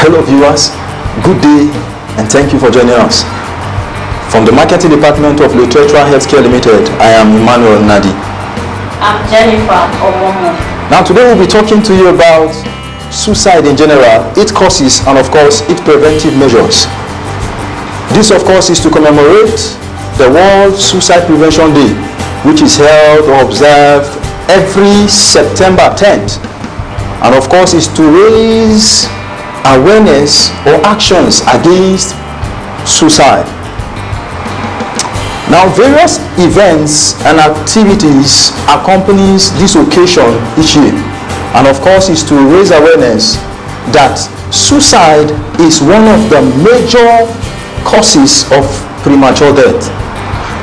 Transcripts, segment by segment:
fellow viewers, good day and thank you for joining us. From the Marketing Department of Literature Healthcare Limited, I am Emmanuel Nadi. I'm Jennifer Omomo. Now today we'll be talking to you about suicide in general, its causes and of course its preventive measures. This of course is to commemorate the World Suicide Prevention Day, which is held or observed every September 10th, and of course is to raise awareness or actions against suicide. Now various events and activities accompanies this occasion each year, and of course is to raise awareness that suicide is one of the major causes of premature death.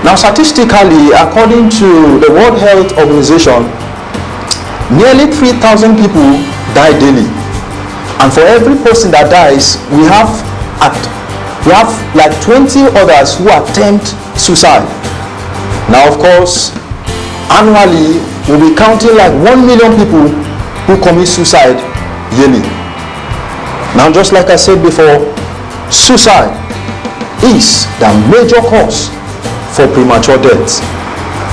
Now statistically, according to the World Health Organization, nearly 3,000 people die daily, and for every person that dies, we have like 20 others who attempt suicide. Now of course, annually we'll be counting like 1 million people who commit suicide yearly. Now just like I said before, suicide is the major cause for premature death.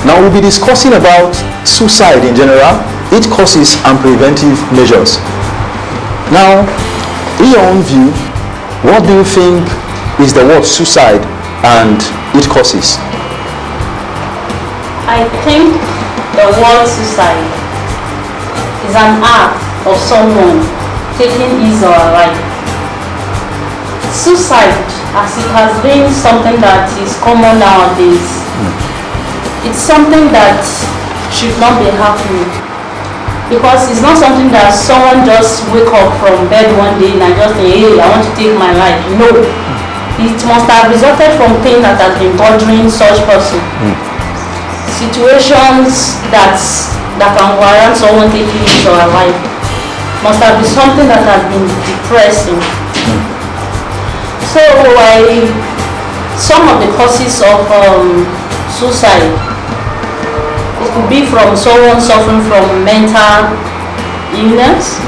Now we'll be discussing about suicide in general, its causes and preventive measures. Now, in your own view, what do you think is the word suicide and its causes? I think the word suicide is an act of someone taking his or her life. Suicide, as it has been something that is common nowadays, it's something that should not be happening, because it's not something that someone just wake up from bed one day and just say, hey, I want to take my life. No, it must have resulted from things that has been bothering such person. Situations that can warrant someone taking his or her life must have been something that has been depressing. So some of the causes of suicide, it could be from someone suffering from mental illness,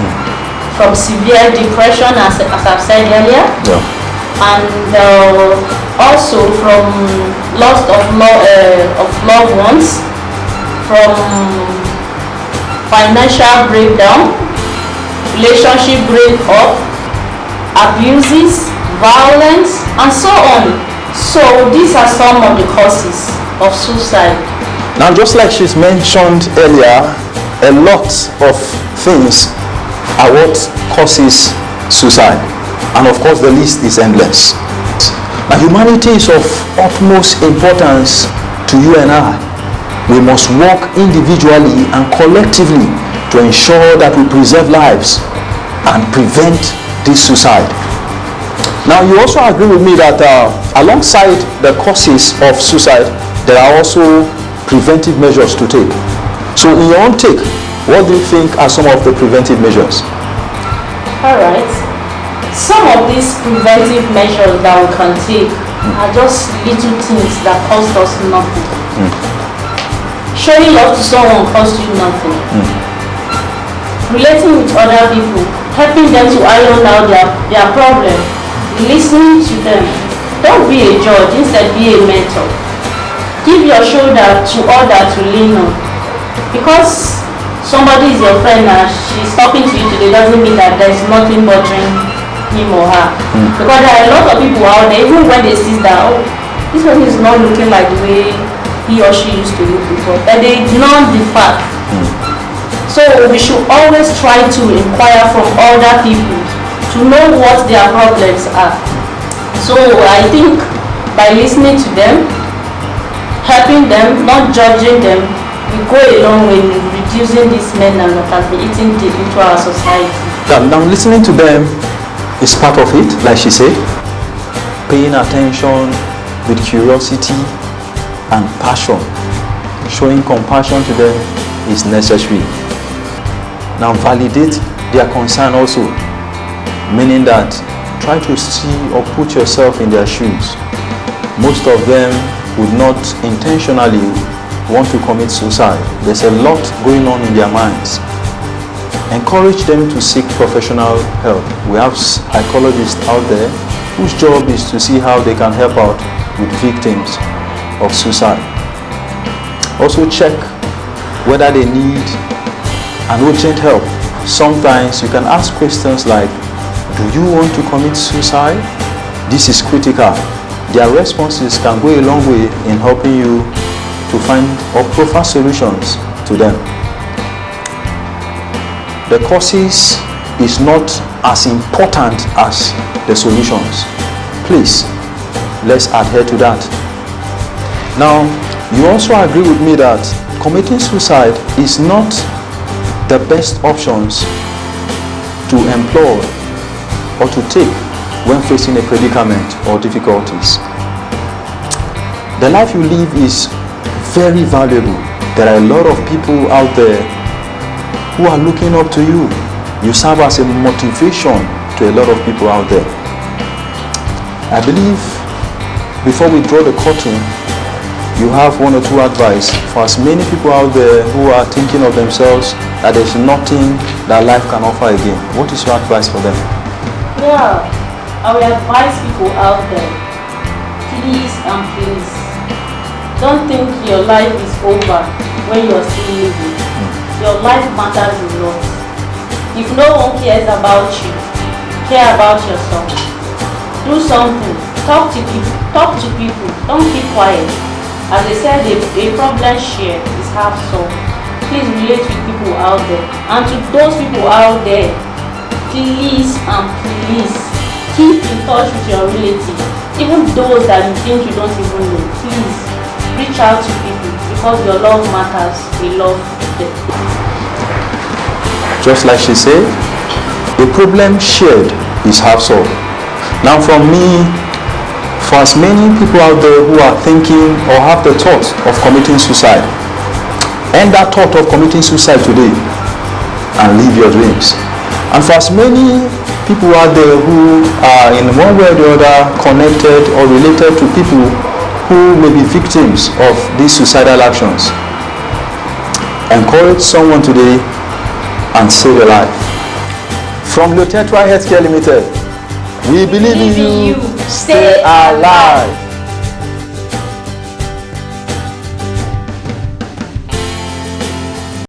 from severe depression, as I've said earlier, and also from loss of loved ones, from financial breakdown, relationship breakup, abuses, violence, and so on. So these are some of the causes of suicide. Now just like she's mentioned earlier, a lot of things are what causes suicide, and of course the list is endless. Now humanity is of utmost importance to you and I. We must work individually and collectively to ensure that we preserve lives and prevent this suicide. Now you also agree with me that alongside the causes of suicide, there are also preventive measures to take. So in your own take, what do you think are some of the preventive measures? Alright, some of these preventive measures that we can take are just little things that cost us nothing. Showing love to someone costs you nothing. Relating with other people, helping them to iron out their problem, listening to them. Don't be a judge, instead be a mentor. Give your shoulder to others to lean on. Because somebody is your friend and she's talking to you today doesn't mean that there's nothing bothering him or her. Because there are a lot of people out there, even when they see that, oh, this person is not looking like the way he or she used to look before, but they ignore the fact. So we should always try to inquire from other people to know what their problems are. So I think by listening to them, helping them, not judging them, we go a long way in reducing this menace that has been eating deep into our society. Now listening to them is part of it, like she said. Paying attention with curiosity and passion, showing compassion to them is necessary. Now validate their concern also, meaning that try to see or put yourself in their shoes. Most of them would not intentionally want to commit suicide. There's a lot going on in their minds. encourage them to seek professional help. We have psychologists out there whose job is to see how they can help out with victims of suicide. Also check whether they need an urgent help. Sometimes you can ask questions like, do you want to commit suicide? This is critical. Their responses can go a long way in helping you to find or provide solutions to them. The causes is not as important as the solutions. Please, let's adhere to that. Now, you also agree with me that committing suicide is not the best options to employ or to take when facing a predicament or difficulties. The life you live is very valuable. There are a lot of people out there who are looking up to you. You serve as a motivation to a lot of people out there. I believe before we draw the curtain, you have one or two advice for as many people out there who are thinking of themselves that there's nothing that life can offer again. What is your advice for them? Yeah, I will advise people out there, please and please, don't think your life is over when you're still living. Your life matters a lot. If no one cares about you, care about yourself. Do something. Talk to people. Don't keep quiet. As they said, a problem shared is half solved. Please relate with people out there. And to those people out there, please and please keep in touch with your relatives. Even those that you think you don't even know. Please reach out to people because your love matters. We love them. Just like she said, a problem shared is half solved. Now from me, for as many people out there who are thinking or have the thought of committing suicide, end that thought of committing suicide today and live your dreams. And for as many people out there who are in one way or the other connected or related to people who may be victims of these suicidal actions, encourage someone today and save a life. From Lotetra Healthcare Limited, we believe in you. Stay alive.